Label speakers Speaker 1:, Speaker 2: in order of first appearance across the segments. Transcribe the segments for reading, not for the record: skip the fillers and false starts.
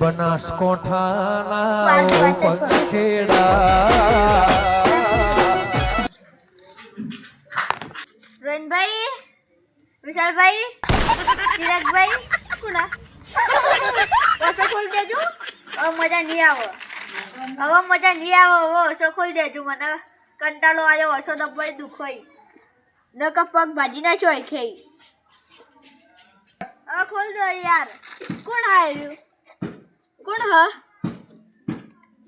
Speaker 1: બનાસકોઠાના પંખેડા
Speaker 2: રોહનભાઈ, વિશાલભાઈ, ચિરાગભાઈ, કોના ઓછો ખોલ દેજો. હવે મજા નહીં આવે, ઓછો ખોલ દેજો. મને કંટાળો આવ્યો, ઓછો દબાઈ દુખોઈ ન કે પગ ભાજી ના છો ખાઈ. હવે ખોલ દો યાર. કોણ આવ્યું? કોણ હ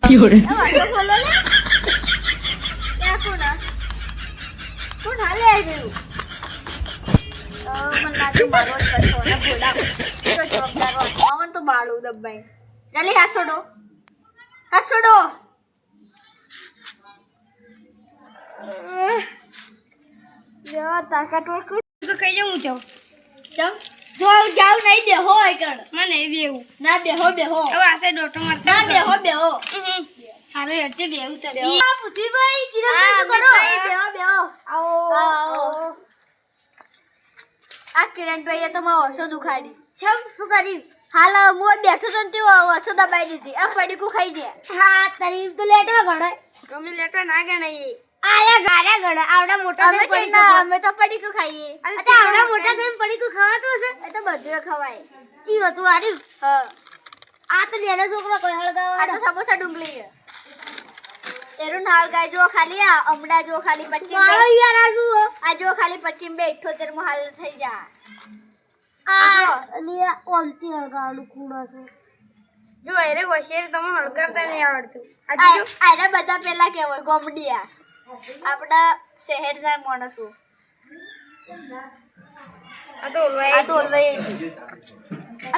Speaker 2: ખોલો લે. ત્યાં કોણ હાલે આવ્યું? મને લાગે મારો જ કશો ને ભોડા તો જવાબદાર હોય તો બાળું દબાઈ. ચાલી હાથ છોડો. તાકાત તો કઈ જવું જાઉં જો જાવ નહીં બેહો એકણ મને બેહું ના બેહો હવે આસે ડોટો મારતા ના બેહો હાલે હજે બેહું તો પૃથ્વીભાઈ કિરણ શું કરો બેહો આવો આ કિરણભાઈએ તો મારો ઓછો દુખાડી છમ શું કરી હાલ હું બેઠો તો તે ઓછો દબાઈ દીધી આ પડીકું ખાઈ દે. હા તારી તો લેટવા ગણે તમે લેટવા ના ગણે આયા ગાડા ગણે આવડા મોટા અમે છે ના અમે તો પડીકું ખાઈએ. અચ્છા આવડા મોટા થઈને પડીકું ખવાતું હશે? એ તો બધું ખવાય. કી હતું આર્યું? હા આ તો લેનો છોકરો કોઈ હળગાવ આ તો સમોસા ડુંગળી છે તેરું નાળ ગાય જો ખાલી આ અમડા જો ખાલી 25 બે યાર આ શું આ જો ખાલી 25 બે 78 માં હાલ થઈ જા આ અને ઓલતી હળગાવાનું કુડા છે જો એરે હોશિયાર તમે હળગાવતા નહીં આવડતું. આ જો આરે બધા પેલા કેવો ગોમડિયા આપડા શહેરના માણસો આ તો ઓલવાય આ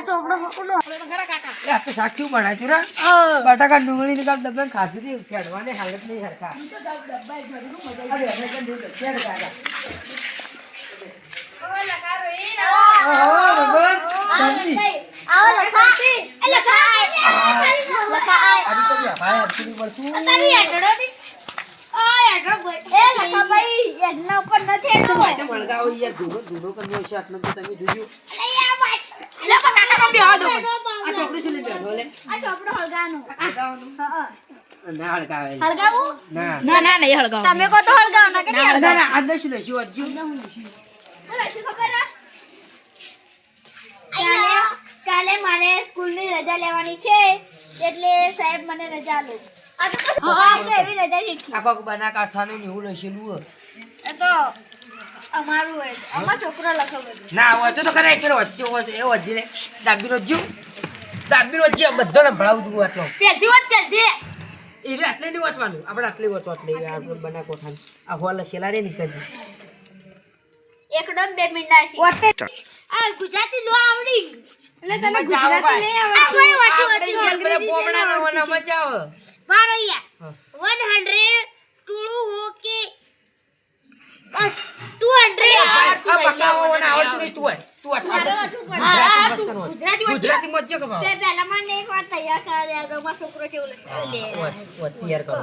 Speaker 2: તો આપણો કોનો ઘરા કાકા
Speaker 3: આ તો સાક્ષી બનાય છે રે બટાકા ડુંગળી ની કાપ દબન ખાધી હતી ખેડવાને હાલત નહીં હરખા તો દબાઈ ઘડી નું મજા આવે એટલે કે દૂધ ખેડ કાકા ઓ લખા રોઈ ભગવાન શાંતિ
Speaker 2: આવો લખા આ
Speaker 3: તો ભાઈ આપણી વર્ષું
Speaker 2: તારી એડડો ની ઓય એડડો એ લખા ભાઈ એડના ઉપર નથી
Speaker 3: તો માટે મળગાવો યાર ધૂનો કરનો છે આટલો તો તમે જોજો
Speaker 2: અલ્યા ભાઈ
Speaker 3: એટલે બટાકા નો બેહો દો આ ચોપડી સુલી બેઠો લે
Speaker 2: આ ચોપડો હળગાવાનું હા
Speaker 3: ના હળગાવે
Speaker 2: હળગાવું
Speaker 3: ના
Speaker 4: નહીં હળગાવ
Speaker 2: તમે કો તો હળગાવ ના કે નહીં
Speaker 3: ના
Speaker 2: હળગાવ
Speaker 3: ના આ દશું લેશું અજુ ના હું લેશું
Speaker 2: શું ખબર કાલે મારે સ્કૂલની રજા લેવાની છે એટલે સાહેબ મને રજા લો. આ તો હા તો એવી રજા દીધી.
Speaker 3: આ કોક બના કાઠવાનું ને એવું લખેલું
Speaker 2: એ તો અમારું હોય અમાર છોકરો લખો બધું
Speaker 3: ના હોય તો કરે કે વચ્ચે હોય એ વચ્ચે લે દાબીનો જો બધો ને ભળાવ દઉં આટલો
Speaker 2: પેલથી વાત પેલથી
Speaker 3: એ આટલે નહીં વાંચવાનું આપણે આટલી વાંચો આટલી આ બના કોઠાની આ હોલ શેલા રે નીકળી
Speaker 2: એકદમ 2 મિનિટ આ ગુજરાતી લો આવડી એટલે તને ગુજરાતી નહીં આવડે આ વાંચો અંગ્રેજી
Speaker 3: પોમણા રવાના મચાવ
Speaker 2: બારોયા 100 ટુળુ હો કે બસ 200
Speaker 3: આ પકાવવાના આવડતું નહીં તું ગુજરાતી મત જો કે
Speaker 2: પહેલા મને એક વાત તૈયાર કરા દે તો મારો છોકરો કેવું લખે
Speaker 3: તૈયાર કરો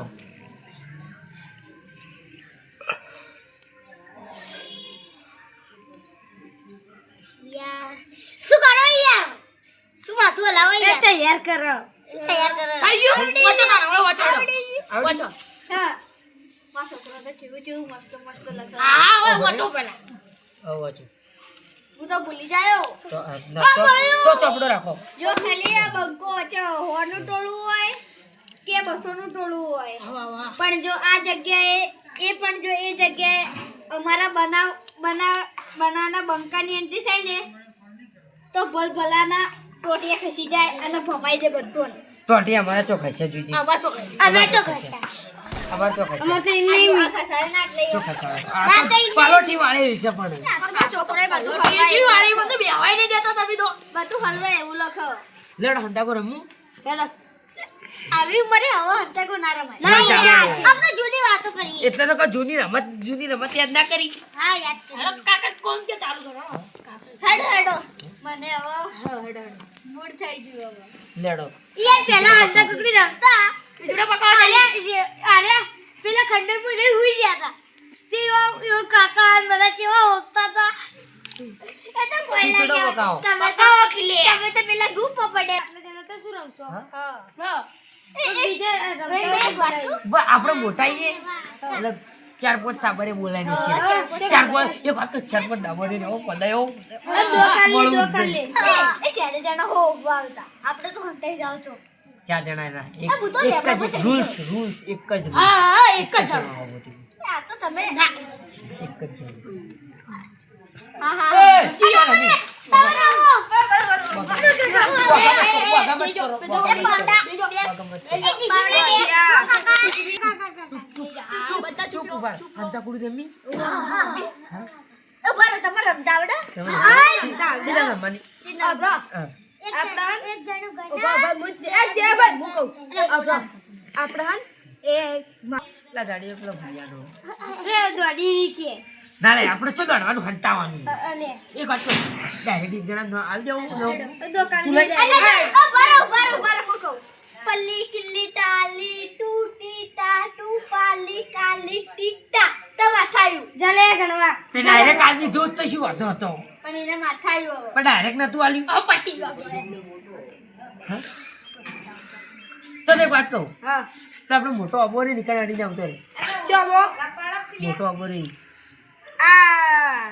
Speaker 2: શું કરો યાર શું માથું હલાવો યાર તૈયાર કરો
Speaker 4: આયો વાચો ના વાચો
Speaker 2: હા મારો છોકરો તો કેવું મસ્ત લખે
Speaker 4: હા હવે વાચો પેલા
Speaker 3: વાંચો
Speaker 2: હું તો ભૂલી જાયો
Speaker 3: તો ચોપડો રાખો
Speaker 2: જો ખાલી આ બંકો વચ્ચે હોનું ટોળું હોય કે 200 નું ટોળું હોય પણ જો આ જગ્યાએ એ જગ્યાએ અમારા બનાવના બંકાની એન્ટ્રી થાય ને તો ભલભલાના ટોટિયા ખસી જાય અને ભમાઈ જાય બધું.
Speaker 3: ટોટી અમારા ચોખાઈ છે જોજી
Speaker 2: અમાર ચોખા
Speaker 3: અમાર ચોખાઈ છે
Speaker 2: અમાર તો ઇંગ્લિશ ખસાય ના એટલે
Speaker 3: ચોખા છે પાલોટી વાળી છે પણ
Speaker 2: તમારા છોકરાએ બધું
Speaker 4: બીજી વાળી મને બેવાય નહીં દેતો તમે તો
Speaker 2: બધું હલવાય એવું લખો.
Speaker 3: લેડ હંતા કો રમું
Speaker 2: હેડો આવી ઉંમરે હવે હંતા કો ના રમાય.
Speaker 3: ના ચાલે.
Speaker 2: આપણે જૂની વાતો કરીએ.
Speaker 3: એટલે તો જૂની રમત યાદ ના કરી
Speaker 2: હા યાદ
Speaker 4: હેડો કાકા કોમ કે ચાલુ કરો
Speaker 2: હેડો મને હવે મૂડ થઈ ગયું હવે.
Speaker 3: લેડો
Speaker 2: યાર પેલા હંતા કુકડી રમતા જોડે પકાવા અરે પેલા ખંડર પર જઈ હુઈ ગયા હતા તે યો કાકા મને કેવા હોતા હતા એ તો બોલા
Speaker 3: ખીચડો
Speaker 2: ગયા
Speaker 3: પકાવો.
Speaker 2: તમે તો પેલા ગુપ પડે આપણે તો શું રમશો
Speaker 3: હા?
Speaker 2: હા
Speaker 3: આપણે મોટા છીએ એટલે 4-5 ટાબરે બોલાય ને છે 4-5 એક વાત તો 4-5 ટાબરે ને પદાયો
Speaker 2: આપણે તો હંતાઈ જાવ છો
Speaker 3: 4 જણા એના
Speaker 2: આ ભૂતો
Speaker 3: એક
Speaker 2: લેબડા
Speaker 3: જ રૂલ્સ એક જ rule.
Speaker 4: હા એક જ
Speaker 3: એક જ
Speaker 4: જાવ.
Speaker 3: જણાવો બધું.
Speaker 2: આ તો તમે
Speaker 3: એક જ જણાવો.
Speaker 2: હા હા
Speaker 3: એ, ચાલ હવે. વાગા મત કરો, વાગા મત કરો. ચૂપ ઉભા. હંતાકુડી રમી?
Speaker 2: તમારે રમતા આવડે
Speaker 3: સીધા રમવાની. હા. પેલા ગાડીઓ પેલો ભૈયાનો. ના લે, આપણે ચો દોડવાનું હંતાવાનું. એક વાત કહું, direct એક જણા હાલ દેવું
Speaker 2: પલ્લી કિલ્લી ટાલી ટૂટી ટાટુ પાલી કાલી ટીકટા તો માથાયું જલે ગણવા
Speaker 3: તે ડાયરેક્ટ આલવી દો તો શું વાંધો હતો
Speaker 2: પણ એને માથાયું
Speaker 3: પણ ડાયરેક્ટ નતું આલ્યું
Speaker 4: પટી ગયો.
Speaker 3: તો એક વાત કહું
Speaker 2: હા
Speaker 3: તો આપણે મોટો અબોરે નીકળી જાવ તો
Speaker 2: ચાલો
Speaker 3: મોટો અબોરે
Speaker 2: આ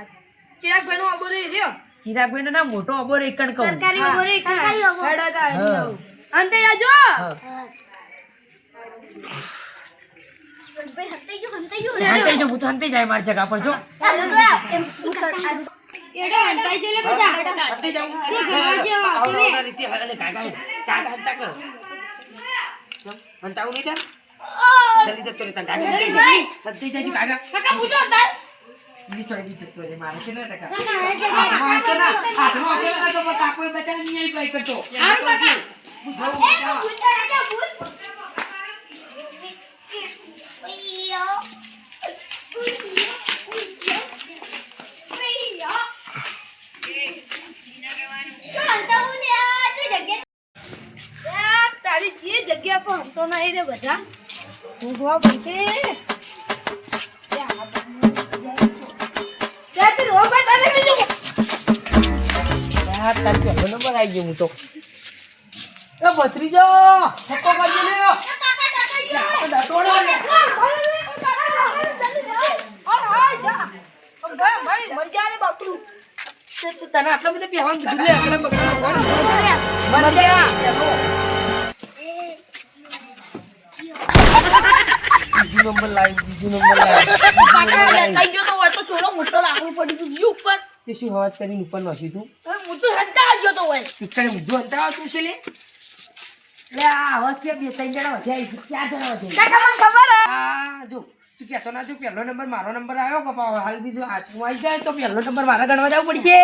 Speaker 2: ચિરાગભાઈ નો અબોરે રહ્યો
Speaker 3: ચિરાગભાઈ નો ના મોટો અબોરે એકણ કહું
Speaker 2: સરકારી અબોરે સરકારી અબોરે હેડો તા
Speaker 3: હા.
Speaker 2: અંતે આજો
Speaker 3: હા.
Speaker 2: ભાઈ હંતાઈ ગયો હંતાઈ ગયો
Speaker 3: હંતાઈ જો હું તો હંતાઈ જાય મારી જગા પર જો
Speaker 2: એડો હંતાઈ જો લે બધા
Speaker 3: હંતાઈ જાઉં.
Speaker 2: તે ઘરમાં જેવો
Speaker 3: આવો,
Speaker 2: તેને.
Speaker 3: આવો, રીતે હાલે, કાકા હંતા કર હંતાવું નહીં તાર જલ્દી જતો રે તાર કાકા હંતાઈ જાય કાકા
Speaker 4: કાકા પૂછો તાર.
Speaker 3: નીચોડી જતો રે મારે છે ને ટકા હાથમાં હતો ના, હાથમાં હતો ના તો કાકોએ બચાવી નહીં આવી બાઈ કરતો
Speaker 4: હારું કાકા.
Speaker 2: તારી જે જગ્યા પર હમતો નહીં રે બધા ઊંઘવા પડશે ત્યાંથી રોગ હોય તને બીજું
Speaker 3: યાર તાર પહેલો નંબર આવી ગયો હું તો એ ભત્રીજો થપ્પો કરજો લે ડટોડો લે તને આટલા બધા પહેવાનું કીધું લે આટલા બગડા મર ગયા બીજું નંબર લાવી
Speaker 4: થઈ ગયો તો હોય તો થોડો મોટો લાકડું પડી ગયું ઈ ઉપર.
Speaker 3: તે શું હવાજ કરીને ઉપર નોશી તું
Speaker 4: હું તો હંતા ગયો તો હોય.
Speaker 3: પિક્ચર ઊંધું અંતરાવ તું છે લે આ હવાજ કે 2-3 જણા વધ્યા છે 4 જણા વધ્યા
Speaker 4: કાકા મને ખબર હે.
Speaker 3: આ જો તું કહેતો ના જો પહેલો નંબર મારો નંબર આવ્યો કે હાલ બીજો હાથમાં આવી જાય તો પહેલો નંબર મારા ગણવા જવું પડશે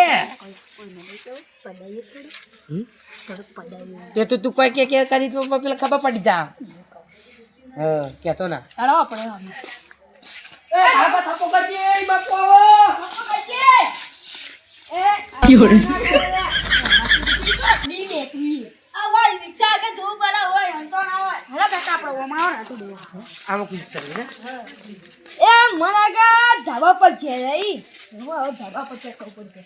Speaker 3: એ તો તું કોઈ કે કરી તો પેલા ખબર પડી જા હા કહેતો ના
Speaker 4: હેડો આપણે હવે.
Speaker 3: એ ભાગો થપ્પો કરજે એ બાપુ આવો
Speaker 4: ની નીકળી.
Speaker 2: આ વાળ વિચાર કે જોવું પડે હોય હંતો ના હોય
Speaker 4: હેડો કાકા આપણે ઓમાં આવો ને આટલું બધું.
Speaker 3: આમાં કુછ કરે ને
Speaker 2: એ મનાગા ધાબા પર છે રહી હું હવે ધાબા પર છે ખબર પડશે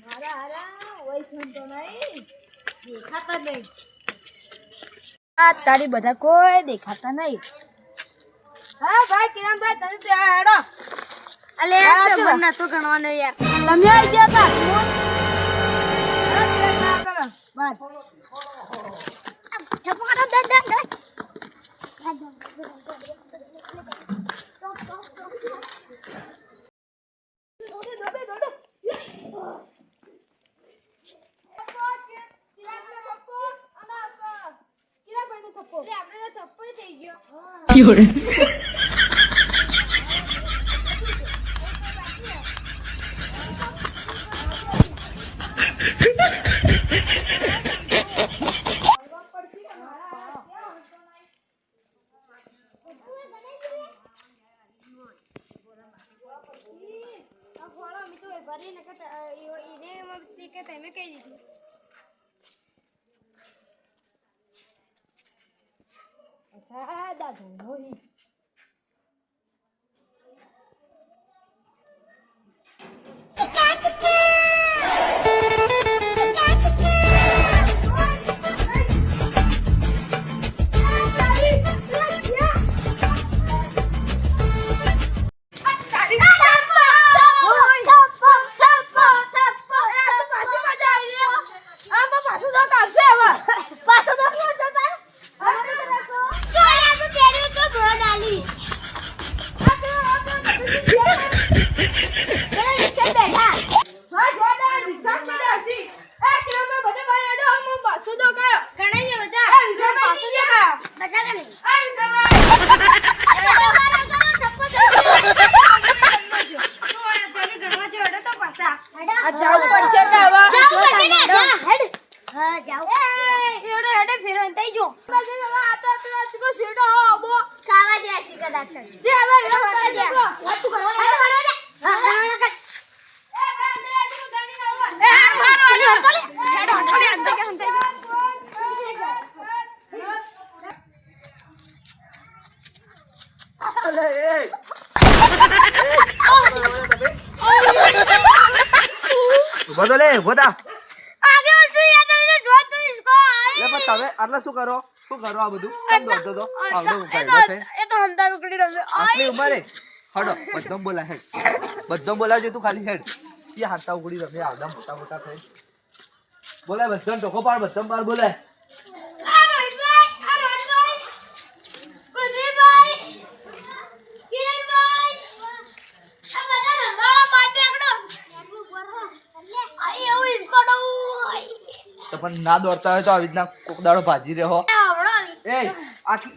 Speaker 2: હારા હારા ઓય સંતો નહીં દેખાતા નહીં આ તારી બધા કોઈ દેખાતા નહીં હા ભાઈ કિરણભાઈ તમે ત્યાં હેડો અલે યાર મને તો ગણવાનો યાર તમે આવી ગયા તા બસ છપો કાઢો દે થઈ ગયો તમે કહી દીધું અચ્છા દાદુ નોહી
Speaker 1: ઉભો તો લે ઉભો થા.
Speaker 2: આગે વળશું યાર તમે જો તો ઇસકો
Speaker 1: લે પણ તમે આટલા શું કરો આ બધું કેમ દોડતો તો આવડો ઉપાડ્યો છે
Speaker 2: એ તો હંતા કુકડી રમે
Speaker 1: આટલી ઉંમરે હડો બધમ બોલા હેડ બધમ બોલાવજો તું ખાલી હેડ કે હાથા ઉગડી રમે આવડા મોટા મોટા થઈ બોલાય બધમ ટોકો પાડ બધમ પાડ બોલાય
Speaker 2: આ રોહિતભાઈ પ્રદીપભાઈ કિરણભાઈ આ બધા રંગાળા પાટે એકડો આઈ એવું ઇસકો ડો
Speaker 1: તો પણ ના દોડતા હોય તો આવી રીતના કોક દાડો ભાજી રહ્યો
Speaker 2: આવડો
Speaker 1: એ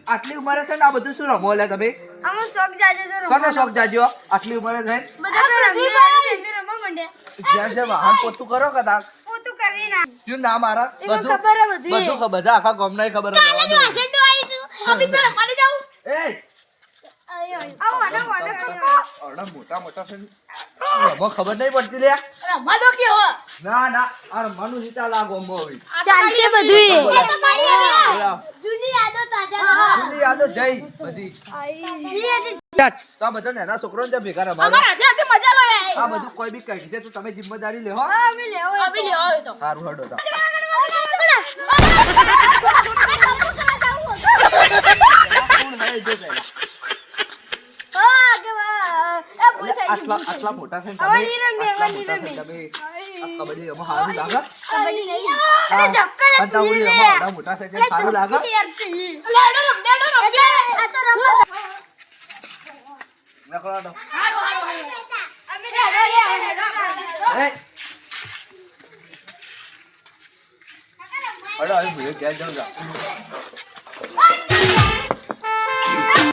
Speaker 1: આટલી ઉંમરે છે ને આ બધું શું રમો લે તમે
Speaker 2: આમાં શોખ જાજે તો
Speaker 1: શાનો શોખ જાજો આટલી ઉંમરે છે
Speaker 2: બધા તો રમવા માંડે
Speaker 1: જ્યાં જે વાહન પોતું કરો કદા
Speaker 2: પોતું કરી ના
Speaker 1: શું ના મારા
Speaker 2: એમાં
Speaker 1: બધું
Speaker 2: ખબર હે બધી.
Speaker 1: બધું ખબર બધા આખા ગામના ખબર હે
Speaker 2: કાલે વાસણ ધોઈ તું અભી તો રમવા જાઉં
Speaker 1: એ
Speaker 2: આવો આના વાડા કકો
Speaker 1: આવડા મોટા મોટા છે રમો ખબર નહીં પડતી લે
Speaker 4: રમવા દો કે હો
Speaker 1: ના ના આ રમવાનું જીતા લાગો મો હવે
Speaker 2: ચાલશે બધું એ
Speaker 1: બોલા.
Speaker 2: તો મારી
Speaker 1: બોલા.
Speaker 2: જૂની યાદો તાજા
Speaker 1: જૂની યાદો જઈ બધી તો આ બધા નાના છોકરાઓને જે ભેગા રમાડો
Speaker 4: અમાર હાથે હાથે મજા લો
Speaker 1: આ બધું કોઈ બી કહી દે તો તમે જિમ્મેદારી લેહો
Speaker 2: અમે લેવો
Speaker 4: અભી લે આવે તો
Speaker 1: સારું હડો તો કોણ હે જો પહેલા આટલા મોટા થઈને
Speaker 2: હવે નહીં રમીએ, હવે નહીં
Speaker 1: તમે આ કબડ્ડી રમો સારું લાગે
Speaker 2: કબડ્ડી નહીં અરે જક્કર
Speaker 1: આ તાવડી રમો આવડા મોટા થઈને સારું લાગે
Speaker 4: લેડો રમ
Speaker 2: આ તો રમવા
Speaker 1: નકળો દો
Speaker 4: હારો હારો
Speaker 2: અમે
Speaker 1: એ હડો હવે ભૂલે ક્યાં જાઉં જા